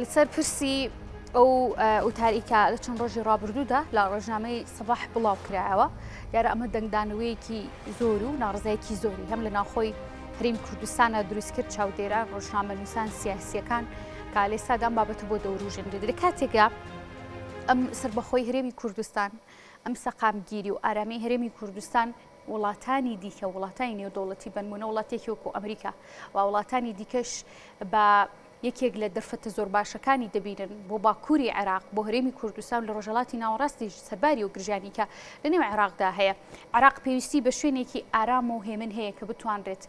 لەسەر پرسی ئەو وتاریکە لە چەند ڕۆژی ڕابردوودا لە ڕۆژنامەی سەباح بڵاو کرایەوە دیارە ئەمە دەنگدانەوەیەکی زۆر و ناڕزەیەکی زۆری هەم لە ناخۆی هەرێمی کوردستانە دروست کرد چاودێرە ڕۆژنامەنووسان سیاسیەکان کە لێستادا ئەم بابەتە بۆ دەوروژێنرێت لە کاتێکدا ئەم سربەخۆی هەرێمی کوردستان ئەم سەقامگیری و ئارامی هەرێمی کوردستان وڵاتانی دیکە وڵاتانی نێودەوڵەتی بنمونە وڵاتێکی وەکو ئەمریکا و وڵاتانی دیکەش بە یەکێک لە دەرفەتە زۆر باشەکانی دەبینن بۆ باکووری عێراق بۆ هەرێمی کوردستان لە ڕۆژهەڵاتی ناوەڕاستی سەرباری و گرژانی کە لە نێو عێراقدا هەیە عێراق پێویستی بە شوێنێکی ئارام و هێمن هەیە کە بتوانرێت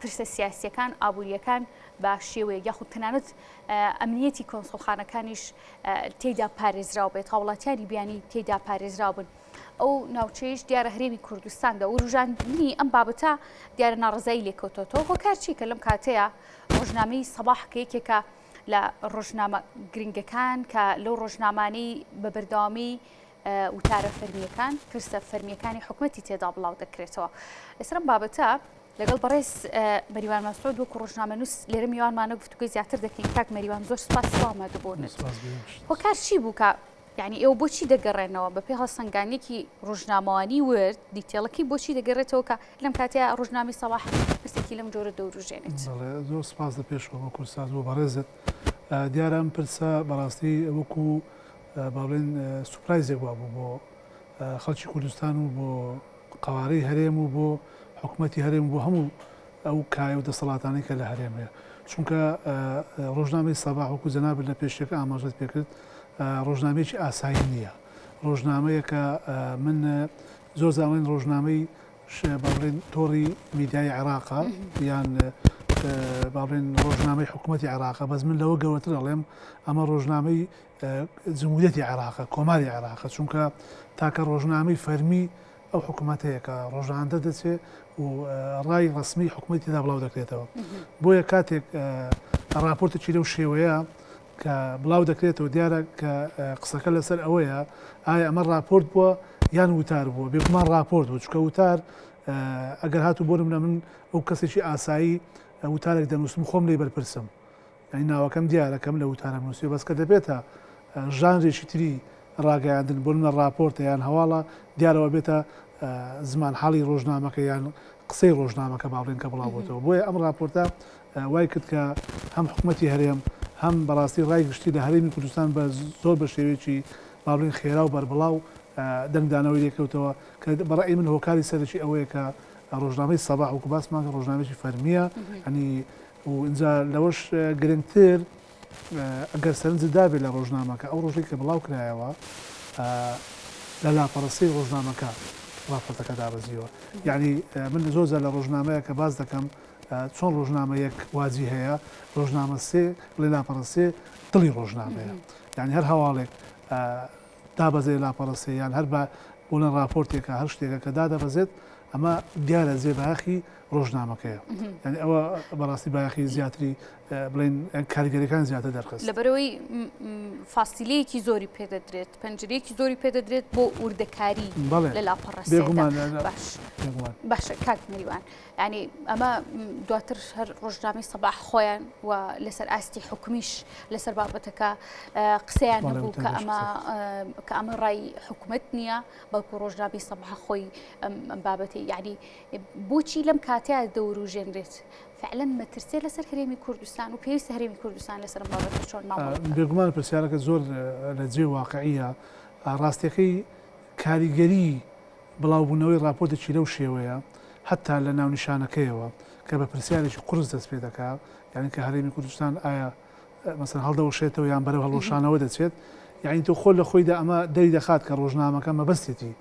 پرسە سیاسیەکان ئابوووریەکان بە شێوەیە یاخود تەنانەت ئەمنیەتی کۆنسڵخانەکانیش تێیدا پارێزراو بێت هاوڵاتیانی بیانی تێیدا پارێزراو بن ئەو ناوچەیەش دیارە هەرێمی کوردستاندا و ڕژاندنی ئەم بابەتە دیارە ناڕزایی لێکەوتۆتەوە هۆکارچی کە لەم کاتەیە ڕۆژنامەی سەباح کە یەکێکە لە ڕۆژنامە گرنگەکان کە لەو ڕۆژنامانەی بە بەردەوامی وتارە فەرمیەکان پرسە فەرمیەکانی حکومەتی تێدا بڵاو دەکرێتەوە لەسەر ئەم بابەتە لەگەڵ بەڕێز مەریوان مەسعود وەکو ڕۆژنامەنووس لێرە میوانمانە گفتوگوی زیاتر دەکەین کاک مەریوان زۆر سوپاس ئامادەبوونت هۆکار چی بوو کە یعنی ئێوە بۆچی دەگەڕێنەوە بەپێی هەڵسەنگانێکی ڕۆژنامەوانی ورد دیتێڵەکەی بۆچی دەگەڕێتەوە کە لەم کاتەیە ڕۆژنامەی سەباح پرسێکی لەم جۆرە دەوروژێنێت زۆر سپاس لە پێشەوە وەکو ئوستاز بۆ بەڕێزت دیارە ئەم پرسە بەڕاستی وەکو با بڵێن سوپرایزێک وا بوو بۆ خەڵکی کوردستان و بۆ قەوارەی هەرێم و بۆ حکوومەتی هەرێم بۆ هەموو ئەو کایە و دەسەڵاتانەی کە لە هەرێمەیە چونکە ڕۆژنامەی سەباح وەکو جەنابێت لە پێشەکە ئاماژەت پێکرد ڕۆژنامەیەکی ئاسایی نییە ڕۆژنامەیە کە من زۆر زانین ڕۆژنامەی با بڵێن تۆڕی میدیای عێراقا یان با بڵێن ڕۆژنامەی حکوومەتی عێراقا بەس من لەوە گەورەتر ئەڵێم ئەمە ڕۆژنامەی جمهوریەتی عێراقا کۆماری عێراقا چونکە تاکە ڕۆژنامەی فەرمی ئەو حکوومەتەیە کە ڕۆژانەدە دەچێت و ڕای ڕسمی حکوومەتیدا بڵاو دەکرێتەوە بۆیە کاتێک راپۆرتێکی لەو شێوەیە کە بڵاو دەکرێتەوە دیارە کە قسەکە لەسەر ئەوەیە ئایا ئەمە راپۆرت بووە یان وتار بووە بێگومان راپۆرت بوو چکە وتار ئەگەر هاتو بۆ نمونە من ئەو کەسێکی ئاسایی وتارێک دەنووسم خۆم لێ بەرپرسم یعنی ناوەکەم دیارەکەم لە وتارە نووسێ بەس کە دەبێتە ژانرێکی تری ڕاگەیاندن بۆ منە راپۆرتە یان هەواڵە دیارەوە بێتە زمان حاڵی ڕۆژنامەکە یان قسەی ڕۆژنامەکە باڵێن کە بڵاو بۆتەوە بۆیە ئەم راپۆرتە وای کرد کە هەم حکوومەتی هەرێم هەم بەڕاستی ڕای گشتی لە هەرێمی کوردستان بە زۆر بە شێوەیەکی باڵێن خێرا و بەربڵاو دەنگدانەوەی لێکەوتەوە کە بەڕای من هۆکاری سەرەکی ئەوەیە کە ڕۆژنامەی سەباح وەکو باسمان کە ڕۆژنامەیەکی فەرمیە ئەنی و اینجا لەوەش گرنگتر ئەگەر سەرنجت دابێت لە ڕۆژنامەکە ئەو ڕۆژێک کە بڵاو کرایەوە لە لاپەڕەسەی ڕۆژنامەکە راپۆرتەکە دابەزیەوە یعنی من زۆرجار لە ڕۆژنامەیە کە باز دەکەم چۆن ڕۆژنامەیەک واجی هەیە ڕۆژنامە سێ لە لاپەڕەسێ دڵی ڕۆژنامەیە یعنی هەر هەواڵێک دابەزێ لاپەڕەسێ یان هەر بە بۆنە راپۆرتێکە هەر شتێکە کە دادەبەزێت ئەمە دیارە زێباخی ڕۆژنامەکەیە یعنی ئەوە بەڕاستی باخی زیاتری بڵێن کاریگەریەکان زیاتر دەرخست لەبەرەوەی فاسیلەیەکی زۆری پێدەدرێت پەنجەرەیەکی زۆری پێدەدرێت بۆ وردەکاری لە لاپەڕەسێدا باشە کاک مەریوان ینی ئەمە دواتر هەر ڕۆژنامەی سەباح خۆیان و لەسەر ئاستی حکومیش لەسەر بابەتەکە قسەیان هەبوو کە ئەمە ڕای حکوومەت نییە بەڵکو ڕۆژنامەی سەباح خۆی ئەم بابەتی یعنی بۆچی لەم کاتەیە دەوروژێنرێت فعلا مەترسێ لەسەر هەرێمی کوردستان و پێویستە هەرێمی کوردستان لەسەر بابەتە چۆن بێگومان پرسیارەکە زۆر لە جێ واقعیە ڕاستیەکەی کاریگەری بڵاوبوونەوەی راپۆرتێکی لەو شێوەیە حتا لە ناونیشانەکەیەوە کە بە پرسیارێکی قورس دەست پێ دەکات یعنی کە هەرێمی کوردستان ئایا مەسەن هەڵدەوەشێتەوە یان بەرەو هەڵۆشانەوە دەچێت یعنی تۆ خۆ لە خۆیدا ئەمە دەری دەخات کە ڕۆژنامەکە مەبەستێتی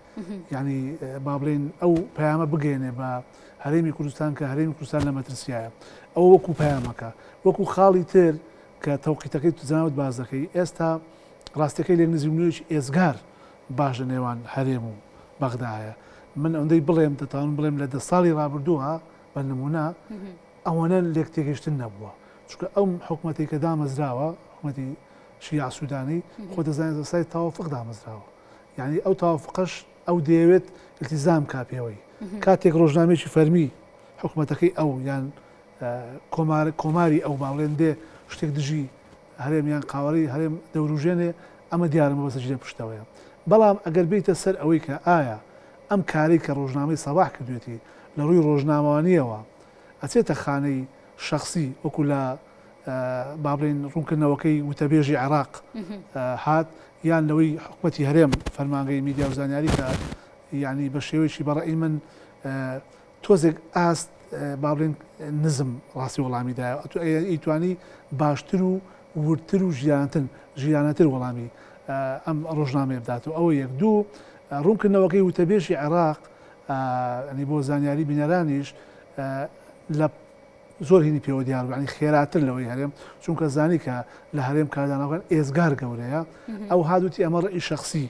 یعنی با بڵێن ئەو پەیامە بگەێنێ بە هەرێمی کوردستان کە هەرێمی کوردستان لە مەترسیایە ئەو وەکو پەیامەکە وەکو خاڵی تر کە تەوقیتەکەی تو جەنابەت باز دەکەی ئێستا ڕاستیەکەی لێک نزیکبوونەوەیەکی ئێزگار باشە نێوان هەرێم و بەغدایە من ئەوەندەی بڵێم دەتوانم بڵێم لە 10 ساڵی ڕابردووە بە نمونە ئەوەنە لێک تێگەیشتن نەبووە چونکە ئەو حکوومەتی کە دامەزراوە حکوومەتی شیعە سوودانی خۆ دەزانێت دەسای تاوافق دامەزراوە یعنی ئەو تاوافقەش ئەو دەیەوێت التیزام کا پێوەی کاتێک ڕۆژنامەیەکی فەرمی حکوومەتەکەی ئەو یان کۆماری ئەو باڵێن دێ شتێک دژی هەرێمیان قاوەڕی هەرێم دەوروژێنێ ئەمە دیارمە بەسەر لێ پشتەوەیە بەڵام ئەگەر بیتە سەر ئەوەی کە ئایا ئەم کاری کە ڕۆژنامەی سەباح کردوێتی لە ڕووی ڕۆژنامەوانیەوە ئەچێتە خانەی شخصی وەکو لە با بڵێن ڕوونکردنەوەکەی وتەبێژی عێراق هات یان لەوەی حکومەتی هەرێم فەرمانگەی میدیا و زانیاری کە یعنی بە شێوەیەکی بەڕێی من تۆزێک ئاست با بڵێن نزم ڕاستی وەڵامیدایە ئیتوانی باشتر و ورتر و ژیانەتر وەڵامی ئەم ڕۆژنامەیە بداتەوە ئەوە یەک دوو ڕوونکردنەوەکەی وتەبێژی عێراق ئەنی بۆ زانیاری بینەرانیش لە زۆر هینی پێوە دیار ینی خێراتر لەوەی هەرێم چونکە زانی کە لە هەرێم کاردانەوەکان ئێزگار گەورەیە ئەو هادوتی ئەمە ڕێی شخصی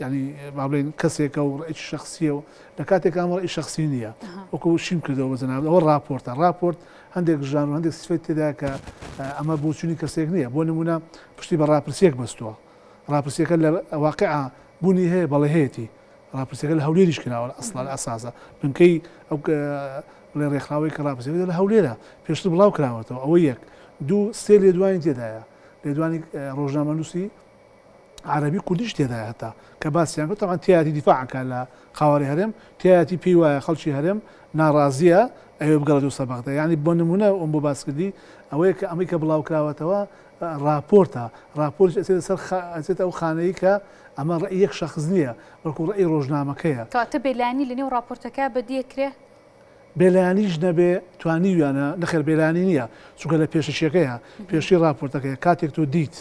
ینی با بڵێن کەسێکە و ڕێی شخصیە و لە کاتێک ئەمە ڕێی شخصی نییە وەکو شیم کردەوە بە جەناب ئەوە راپۆرتە راپۆرت هەندێک ژان و هەندێک سفێت تێدا کە ئەمە بۆچوونی کەسێک نییە بۆ نمونە پشتی بە ڕاپرسیەک بەستووە ڕاپرسیەکە لە واقعا بوونی هەیە بەڵێ هەیەی ڕاپرسیەکە لە هەولێریش کراوە لە ئەسڵ ئەساسە بنکەی ئەو لێ ڕێکخراوەی کە ڕاپرسیەکە لە هەولێرە پێشتر بڵاو کراوەتەوە ئەوە یەک دوو سێ لێدوانی تێدایە لێدوانی ڕۆژنامەنووسی عربی کوردیش تێدایە هەتا کە باسییان کرد تەمان تیاتی دیفاعکە لە قاوەڕی هەرێم تیاتی پێی وایە خەڵکی هەرێم ناڕازیە ئەوێ بگەڵێت و سەباقتە یعنی بۆ نمونە ئەم بۆ باسکردی ئەوەیە کە ئەمەی کە بڵاو کراوەتەوە راپۆرتە راپۆرت ئەچێتە ئەو خانەی کە ئەمە ڕێی یەک شەخص نییە بەڵکو ڕێی ڕۆژنامەکەیە کاتە بێلانی لە نێو راپۆرتەکە بەدیەکرێ بێلایانیش نەبێ توانی ویانە نەخێر بێلانی نییە چونکە لە پێشەشیەکەیە پێشی راپۆرتەکەی کاتێک تۆ دیت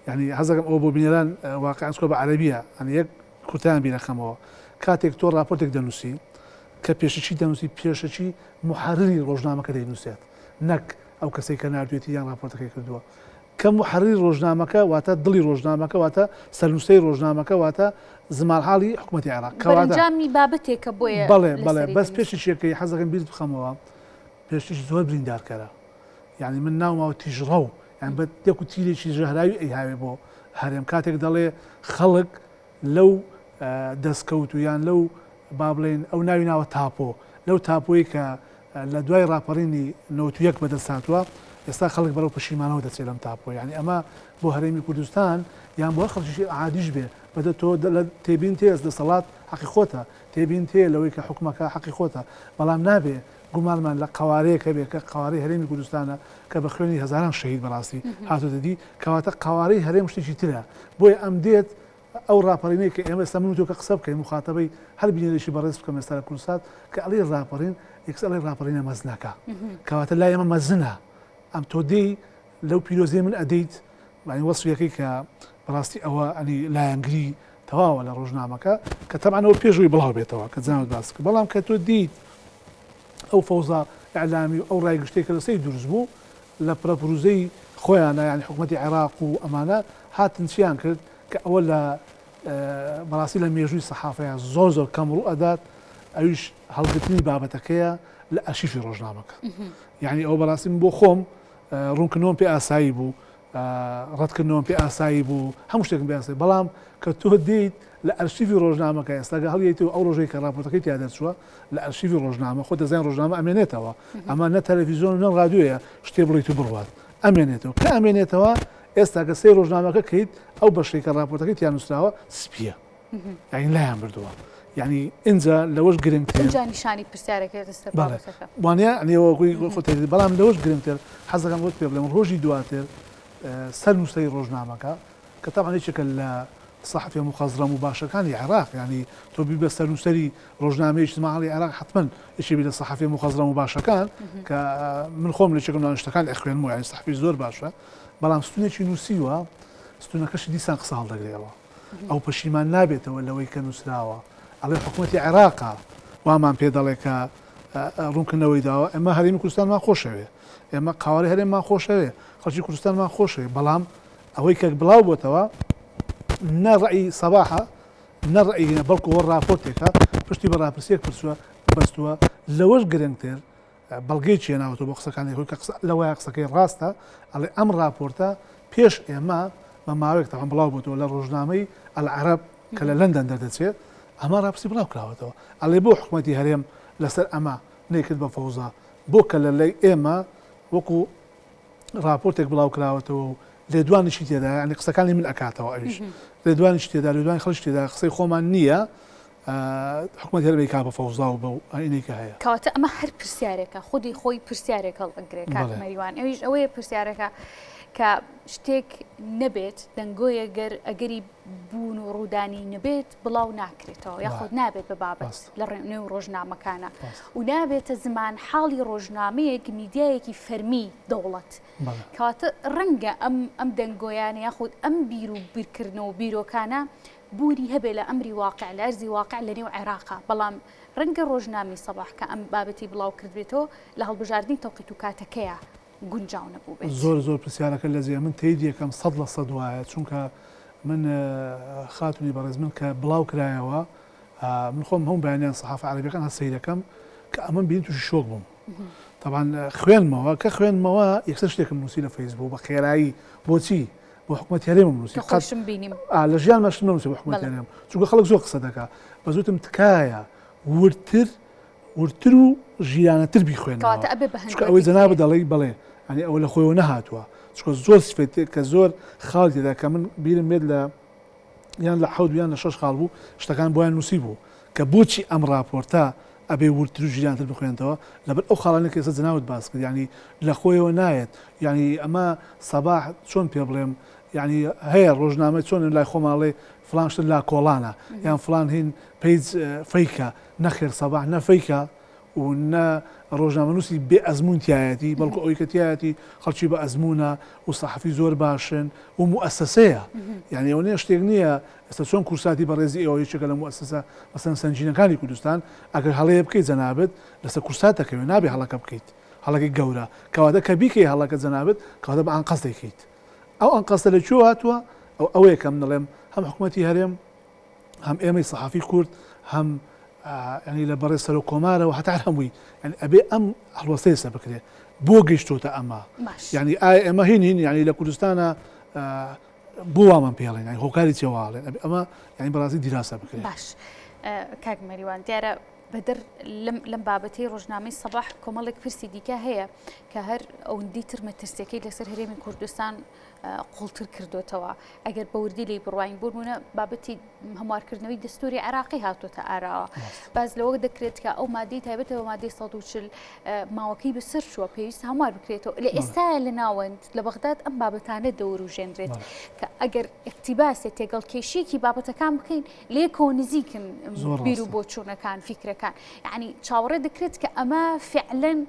ینی حەزەکەم ئەو بۆ بینێران واقعا بە عەرەبیە ئەنی یەک کورتیان بیرەخەمەوە کاتێک تۆ راپۆرتێک دەنووسی کە پێشەچی دەنووسی پێشەچی محرری ڕۆژنامەکە دەینووسێت نەک ئەو کەسەی کە نردوێتی یان راپۆرتەکەی کردووە کە محرری ڕۆژنامەکە واتە دڵی ڕۆژنامەکە واتە سەرنووسەی ڕۆژنامەکە واتە زمانحاڵی حکومەتی عێراق بەرەنجامی بابەتێکە بۆیە بەڵێ بەس پێشێکەکەی حەزەکەم بیر بخەمەوە پێشتیش زۆر بریندارکەرە یعنی من ناوماوە تیژڕە و یان بە تێک و تیرێکی ژەهراوی ئەیهاوێ بۆ هەرێم کاتێک دەڵێ خەڵک لەو دەستکەوت و یان لەو با بڵێن ئەو ناوی ناوە تاپۆ لەو تاپۆی کە لە دوای ڕاپەڕینی 91 بەدەست هاتووە ئێستا خەڵک بەرەو پەشیمانەوە دەچێت لەم تاپۆ یعنی ئەمە بۆ هەرێمی کوردستان یان بۆ خەڵکی عادیش بێ بەدە تۆ لە تێبین تێز دەسەڵات حەقی خۆتە تێبین تێ لەوەی کە حکومەکە حەقی خۆتە بەڵام نابێ گومانمان لە قوارەیەکە بێ کە قوارەی هەرێمی کوردستانە کە بە خوێنی هەزاران شەهید بەڕاستی هاتووە دی کەواتە قوارەی هەرێم شتێکی ترە بۆیە ئەم دێت ئەو ڕاپەڕینەی کە ئێمە ئێستا من و تۆ کە قسە بکەین مخاتەبەی هەر بینێرێکی بەڕێز بکەم ئێستا لە کوردستان کە ئەڵێ ڕاپەڕین یەکسەر ئەڵێ ڕاپەڕینە مەزنەکە کەواتە لای ئێمە مەزنە ئەم تۆ دێی لەو پیرۆزیە من ئەدەیت وەسفیەکەی کە بەڕاستی ئەوە ئەنی لایەنگری تەواوە لە ڕۆژنامەکە کە تەمانەوە پێشووی بڵاو بێتەوە کە جانت باس کرد بەڵام کە تۆ دیت ئەو فەوزا ئەعلامی و ئەو ڕایگشتەی کە لەسەری دروست بوو لە پرەپروزەی خۆیانە یانی حکومەتی عێراق و ئەمانە هاتن چیان کرد کە ئەوە لە بەڕاستی لە مێژووی سەحافەیە زۆر کەم ڕوو ئەدات ئەویش هەڵگرتنی بابەتەکەیە لە ئەرشیفی ڕۆژنامەکە یعنی ئەو بەڕاستی من بۆ خۆم ڕوونکردنەوەم پێ ئاسایی بوو ڕەتکردنەوەم پێ ئاسایی بوو هەموو شتێکم پێ ئاسایی بەڵام کە تۆ دیت لە ئەرشیفی ڕۆژنامەکە ئێستاگە هەڵیێتەوە ئەو ڕۆژەی کە راپۆرتەکەی تیا دەچووە لە ئەرشیفی ڕۆژنامە خۆ دەزانین ڕۆژنامە ئەمێنێتەوە ئەمە نە تەلەڤیزیۆن و نە ڕادیۆیە شتێ بڵیت و بڕوات ئەمێنێتەوە کە ئەمێنێتەوە ئێستا کە سێ ڕۆژنامەکە کەیت ئەو بەشەی کە راپۆرتەکەی تیا نووسراوە سپیە یعنی لایان بردووە یعنی اینجا لەوەش گرنگتر نیشانی پرسیارەکە دەستە وانە ئەنێوەگوی خۆت بەڵام لەوەش گرنگتر حەزەکەم بۆت پێ بڵێم ڕۆژی دواتر سەر نووسەی ڕۆژنامەکە کە تاوان هیچێکە لە صحفی مخەزرەم و باشەکانی عێراق ینی تۆ بی بە سەرنووسەری ڕۆژنامەی اجتماعی عێراق حتمما یەکێ بێ لە صحفی مخەزرەم و باشەکان کە من خۆم لە چێکم دانیشتەکان ئەخوێنمەوە یعنی صحفی زۆر باشە بەڵام ستونێکی نووسیوە ستونەکەشی دیسان قسە هەڵدەگرێەوە ئەو پەشیمان نابێتەوە لەوەی کە نووسراوە ئەڵێ حکومەتی عێراقا وامان پێ دەڵێ کە ڕوونکردنەوەی داوە ئێمە هەرێمی کوردستانمان خۆشەوێ ئێمە قاوەڕی هەرێممان خۆشەوێ خەڵکی کوردستانمان خۆشەوێ بەڵام ئەوەی کە بڵاو بۆتەوە نە ڕەئی سەباحە نە ڕەئی بەڵکو وە راپۆرتێکە پشتی بە ڕاپرسیەک پرسووە بەستووە لەوەش گرنگتر بەڵگەی چیە ناوەتەوە بۆ قسەکانی خۆی کە لەوەیە قسەکەی ڕاستە ئەڵێ ئەم راپۆرتە پێش ئێمە بە ماوەیەک تەوان بڵاو بۆتەوە لە ڕۆژنامەی ئەلعەرەب کە لە لەندەن دەردەچێت ئەمە ڕاپرسی بڵاو کراوەتەوە ئەڵێ بۆ حکومەتی هەرێم لەسەر ئەمە نەیکرد بە فەوزا بۆ کە لە لای ئێمە وەکو راپۆرتێک بڵاو کراوەتەوە لێدوانیشی تێدا ینی قسەکانی من ئەکاتەوە ئەویش لێدوانیش تێدا لێدوانی خەڵکی تێدا قسەی خۆمان نییە حکوومەت هەرێکی کا بە فەوزا و بە ئەینێکە هەیە کەواتە ئەمە هەر پرسیارێکە خودی خۆی پرسیارێک هەڵئەگرێ کاک مەریوان ئەویش ئەوەیە پرسیارەکە کە شتێک نەبێت دەنگۆیە ئەگەری بوون و ڕوودانی نەبێت بڵاو ناکرێتەوە یاخود نابێت بە بابەت لە نێو ڕۆژنامەکانە و نابێتە زمان حاڵی ڕۆژنامەیەک میدیایەکی فەرمی دەوڵەت کەواتە ڕەنگە ئەم دەنگۆیانە یاخود ئەم بیر و بیرکردنەوە بیرۆکانە بوری هەبێت لە ئەمری واقع لە ئەرزی واقع لە نێو عێراقا بەڵام ڕەنگە ڕۆژنامی سەباح کە ئەم بابەتی بڵاو کردبێتەوە لە هەڵبژاردننی تەوقیت و کاتەکەیە گونجاو نەبوو بێت زۆر پرسیارەکە لە زیێ من تێید یەکەم 100% وایە چونکە من خاتونی بەڕێز من کە بڵاو کرایەوە من خۆم هەموو بەیانیان سەحافە عەرەبیەکان هەست سەیرەکەم کە ئەمەم بینی تووشی شۆک بووم طبعا خوێنمەوە کە خوێنمەوە یەکسەر شتێکم نووسی لە فەیسبوک بە خێرایی بۆچی بۆ حکوومەت هەرێمم نووسی خۆشم بینیم لە ژیان مەشتم نووسی بۆ حکوومەت هەرێم چونکە خەڵک زۆر قسە دەکا بەزوتم تکایە ورتر و ژیرانەتر بیخوێنەوە چونکە ئەوەی جەنابە دەڵێی بەڵێ ینی ئەوە لە خۆیەوە نەهاتووە چونکە زۆر سفێت کە زۆر خاڵ تێدا کە من بیرم بێت لە یان لە 7 یان لە 6 خاڵ بوو شتەکان بۆیان نووسی بوو کە بۆچی ئەم راپۆرتە ئەبێ ورتر و ژیرانتر بخوێنەوە لەبەر ئەو خاڵانە کە ئێستا جەناوت باس کرد ینی لە خۆیەوە نایەت ینی ئەمە سەباح چۆن پێ بڵێم ینی هەیە ڕۆژنامە چۆن لای خۆماڵێ فلان شت لا کۆڵانە یان فلان هین پیج فەیکە نەخێر سەباح نەفەیکە و نە ڕۆژنامەنووسی بێ ئەزمونتیایەتی بەڵکو ئەوی کەتیایەتی خەڵکی بە ئەزمونە و سەحەفی زۆر باشن و موئەسسەسەیە یعنی ئەو نییە شتێک نییە ئێستا چۆن کورساتی بەڕێزی ئەوە یەکێکە لە موئەسسە مەسەن سەنجینەکانی کوردستان ئەگەر هەڵەیە بکەیت جەنابەت لەسەر کورسات دەکەوێت نابێ هەڵەکە بکەیت هەڵەکەی گەورە کەواتە کە بیکەی هەڵەکە جەنابەت کەواتە بە ئەنقەس دەیکەیت ئەو ئەنقەسە لەکوێ هاتووە ئەوەیە کەم دەڵێم هەم حکوومەتی هەرێم هەم ئێمەی سەحەفی کورد هەم ینی لە بەڕێ سەر و کۆمارەوە هەتا هەمووی ئەبێ ئەم هەڵوەستەی سە بکرێت بۆ گەیشتۆتە ئەمە ینی ئایا ئێمە هین ینی لە کوردستانە بۆ وامان پێڵێن ینی هۆکاری چێواڵێن ئەمە ینی بەڕاستی دیراسە بکرێت باش کاک مەریوان دیارە بەدر لەم بابەتی ڕۆژنامەی سەباح کۆمەڵێک پرسی دیکە هەیە کە هەر ئەوەندی ترمەترسیەکەی لەسەر هەرێمی کوردستان قوڵتر کردوتەوە ئەگەر بەوردی لی بڕواین بوونە بابەتی هەموارکردنەوەی دەستوری عێراقی هاتوۆتە ئاراوە باز لەوە دەکرێت کە ئەو مادەی تایبەتەوە مادەی 140 ماوەکەی بەسەر چووە پێویست هەموار بکرێتەوە لە ئێستاە لە ناوەند لە بەغداد ئەم بابەتانە دەوروژێنرێت کە ئەگەر ئەکتیباسێت تێگەڵ کێشێکی بابەتەکان بکەین لێکۆ نزیکن بیر و بۆچوونەکان فیکرەکان یعنی چاوەڕێ دەکرێت کە ئەمە فعلەن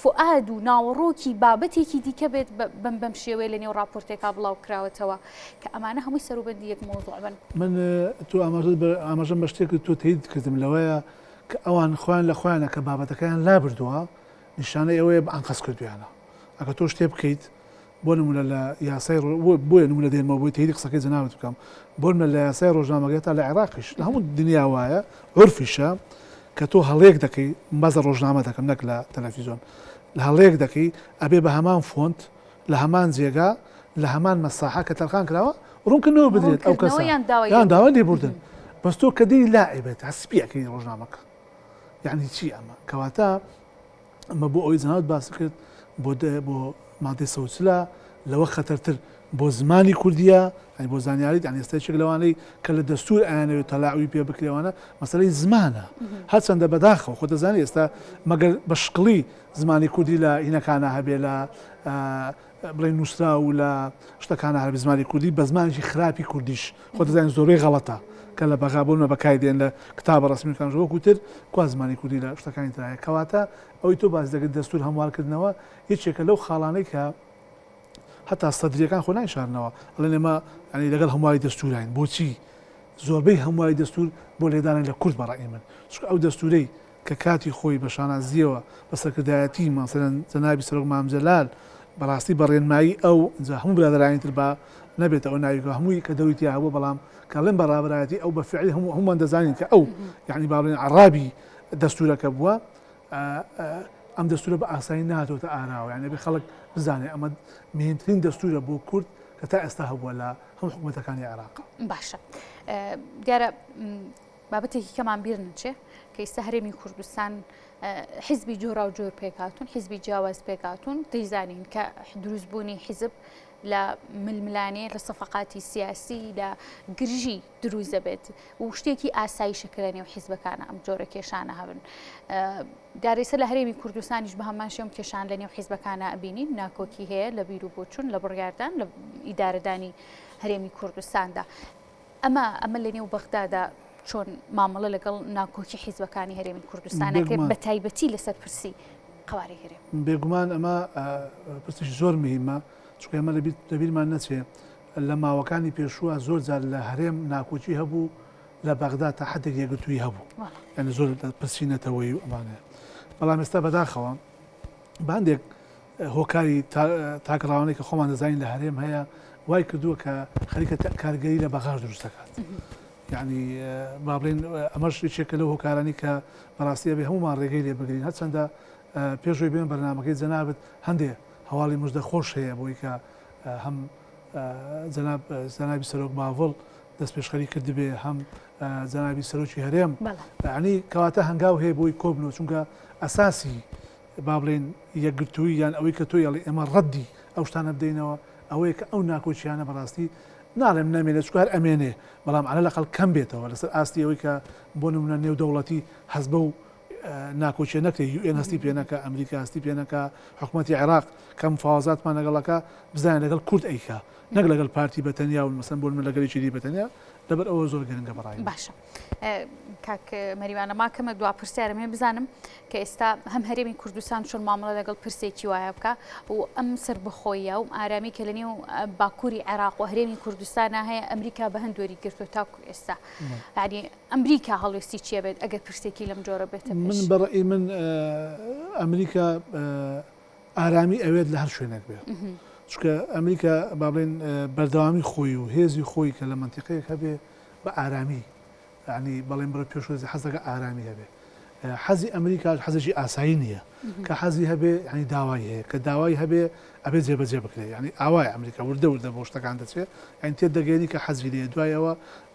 فعاد و ناوەڕۆکی بابەتێکی دیکە بێت بەم شێوەیە لە نێو راپۆرتێکا بڵاو کراوەتەوە کە ئەمانە هەمووی سەروبەندی یەک مۆزوع بن من تو ئاماژەم بە شتێک تۆ تایید کردم لەوەیە کە ئەوان خۆیان لە خۆیانە کە بابەتەکەیان لا بردووە نیشانەی ئەوەیە بە ئەنقەس کردویانە ئەگە تۆ شتێ بکەیت بۆ نمونە لە یاسای بۆیە نمونە دێنمەوە بۆی تاییدی قسەکەی جەنابەت بکەم بۆ نمونە لە یاسای ڕۆژنامەگەی تا لە عێراقیش لە هەموو دنیا وایە عورفیشە کە تۆ هەڵەیەک دەکەی بازە ڕۆژنامە دەکەم نەک لە تەلەڤیزۆن لە هەڵەیەک دەکەی ئەبێ بە هەمان فۆنت لە هەمان جێگا لە هەمان مەساحە کە تەرخان کراوە ڕوونکردنەوە بدرێت ئەو کەسە یان داوای لێبوردن بەس تۆ کە دەی لاعیبێت هەسپیەکەی ڕۆژنامەکە یعنی چی ئەمە کەواتە ئەمە بۆ ئەوەی جەنابەت باس کرد بۆ مادەی سەوچلە لەوە خەتەرتر بۆ زمانی کوردیە ینی بۆ زانیاریت یانی ئێستاچێک لەوانەی کە لە دەستور ئەیانەوێت تەلاعوی پێ بکرێوانە مەسەلەی زمانە هەرچەندە بەداخەوە خۆ دەزانی ئێستا مەگەر بەشقلی زمانی کوردی لە هینەکانە هەبێ لە بڵێ نووسرا و لە شتەکانە هەبێ زمانی کوردی بە زمانێکی خراپی کوردیش خۆ دەزانین زۆربەی غەڵەتە کە لە بەغابوونمە بەکای دێن لە کتابە ڕسمیەکان وەکوتر کوا زمانی کوردی لە شتەکانی ترایە کەواتە ئەوەی تۆ باز دەکرد دەستور هەموارکردنەوە یەکێکە لەو خاڵانەی کە حتا سەدرریەکان خۆ نایشارنەوە ئەڵێن ئێمە ینی لەگەڵ هەمواری دەستوراین بۆچی زۆربەی هەمواری دەستور بۆ لێدانن لە کورد بەڕای من چونکە ئەو دەستورەی کە کاتی خۆی بە شانازیەوە بە سەرکردایەتی مەسەلەن جەنابی سەرۆک مامجەلال بەڕاستی بەڕێنمایی ئەو هەموو برادەرایەتر بە نەبێت ئەو ناویکە هەمووی کە دەویتیا هەبوو بەڵام کەڵێن بەڕابەتی ئەو بە فعلی هەمومان دەزانین کە ئەو یعنی با بڵێن عەرابی دەستورەکە بووە ئەم دەستورە بە ئاسایی نهاتۆتە ئاراوە یعنی بێ خەڵک بزانێ ئەمە مهمترین دەستورە بۆ کورد کە تا ئێستا هەبووە لە هەموو حکوومەتەکانی عێراق. باشە دیارە بابەتێکی کەمان بیر نچێ کە ئێستا هەرێمی کوردستان حیزبی جۆرا و جۆر پێکاتون حیزبی جیاواز پێکاتون دەیزانین کە دروستبوونی حیزب لە ململانەیە لە سەفقاتی سیاسی لە گرژی دروست دەبێت و شتێکی ئاسایشەکە لە نێو حیزبەکانە ئەم جۆرە کێشانە هەبن دارێسە لە هەرێمی کوردستانیش بە هەمان شێوم کێشان لە نێو حیزبەکانە ئەبینین ناکۆکی هەیە لە بیر و بۆچوون لە بڕیاردان لە ئیدارەدانی هەرێمی کوردستاندا ئەمە لە نێو بەغدادا چۆن مامەڵە لەگەڵ ناکۆکی حیزبەکانی هەرێمی کوردستانەکە بە تایبەتی لەسەر پرسی قواری هەرێم بێگومان ئەمە پرسیش زۆر مهمە چونکە ئێمە لەبیرمان نەچێ لە ماوەکانی پێشووە زۆر جار لە هەرێم ناکۆچی هەبوو لە بەغدا تا حدێک یەکگرتووی هەبوو یعنی زۆر پرسینەتەوەی و ئەمانەیە بەڵام ئێستا بەداخەوە باندێک هۆکاری تاکڕاوانەی کە خۆمان دەزانین لە هەرێم هەیە وای کردووە کە خەریکە کارگەری لە بەغاش دروست دەکات یعنی با بڵێن ئەمەش چێکە لەو هۆکارانی کە بەڕاستی بێ هەمومان ڕێگەی لێ بگرین هەرچەندە پێشۆی بێن بەرنامەکەی جەنابەت هەندێک هەواڵی مژدە خۆش هەیە بۆی کە هەم جەنابی سەرۆک باڤڵ دەست پێشخەری کردبێ هەم جەنابی سەرۆکی هەرێم ینی کەواتە هەنگاو هەیە بۆی کۆبنەوە چونکە ئەساسی با بڵێن یەکگرتووی یان ئەوەی کە تۆی ئەڵێ ئێمە ڕەدی ئەو شتانە بدەینەوە ئەوەیە کە ئەو ناکۆچیانە بەڕاستی ناڵێم نامێنێت چکار ئەمێنێ بەڵام عەلە لەقەڵ کەم بێتەوە لەسەر ئاستی ئەوەی کە بۆ نمونە نێودەوڵەتی هەست بە و ناکۆچیە نەکرێت UN هەستی پێنەکە ئەمریکا هەستی پێنەکە حکوومەتی عێراق کەم فاوازاتمان لەگەڵەکە بزانێت لەگەڵ کورد ئەیکا نەک لەگەڵ پارتی بەتەنیا و مەسەن بۆ من لەگەڵی دی بەتەنیا لەبەر ئەوە زۆر گرنگە بەڕای باشە کاک مەریوانە ماکەمە دوا پرسیارم هەیە بزانم کە ئێستا هەم هەرێمی کوردستان چۆن مامەڵە لەگەڵ پرسێکی وایە بکە و ئەم سەر بخۆیە و ئارامی کە لە نێو باکووری عێراق و هەرێمی کوردستانە هەیە ئەمریکا بە هەندوەری گرتووە تاکو ئێستا یعنی ئەمریکا هەڵوێستی چیە بێت ئەگەر پرسێکی لەم جۆرە بێتە من بەڕێی من ئەمریکا ئارامی ئەوێت لە هەر شوێنێک بێت چونکە ئەمریکا با بڵێن بەردەوامی خۆی و هێزی خۆی کە لە منتیقەیەک هەبێ بە ئارامی ینی بەڵێن بڕە پێشوەزی حەزەکە ئارامی هەبێ حەزی ئەمریکا حەزێکی ئاسایی نییە کە حەزی هەبێ ینی داوای هەیە کە داوای هەبێ ئەبێ جێبەجێ بکرێت ینی ئاوای ئەمریکا وردە وردە بۆ شتەکان دەچێت ئەین تێ دەگەێنی کە حەزی لێ دوایەوە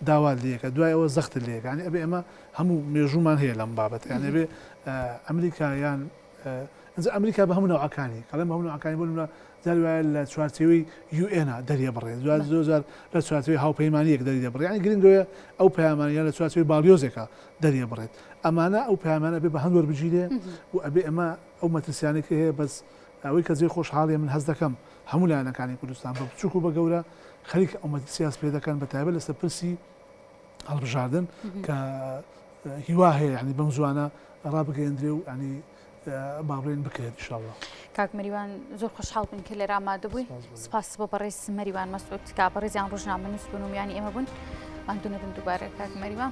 داوا لێکە دوایەوە زەخت لێک ینی ئەبێ ئەمە هەموو مێژومان هەیە لەم بابەت یان ئەبێ ئەمریکایان ئەمریکا بە هەموو ناوعەکانی کەڵێم بە هەموو ناوعەکانی بۆ نمونە جاری وایە لە چوارچێوەی UN دەریە بڕێت زۆر لە چوارچێوەی هاوپەیمانیەک دەری دەبڕێت ینی گرنگەوەیە ئەو پەیامانیان لە چوارچێوەی باڵیۆزێکە دەریە بڕێت ئەمانە ئەو پەیامانە بێ بە هەندوەر بگیرێ و ئەبێ ئەمە ئەو مەترسیانێکی هەیە بەس ئەوەی کە جێ خۆشحاڵیە من هەست دەکەم هەموو لایەنەکانی کوردستان بە بچووک و بە گەورە خەریک ئەو مەترسیاس پێ دەکەن بە تایبەت لەسەر پرسی هەڵبژاردن کە هیوا هەیە ینی بەم زوانە ڕابگەیەندرێ و ینی با بڵێن بکرێت ئینشاءڵڵا کاک مەریوان زۆر خۆشحاڵ بووین کە لێرە ئامادە بووی سپاس بۆ بەڕێز مەریوان مەسعود کا بەڕێزیان ڕۆژنامە نووس بوون و میانی ئێمە بوون ماندوو نەبن دووبارە کاک مەریوان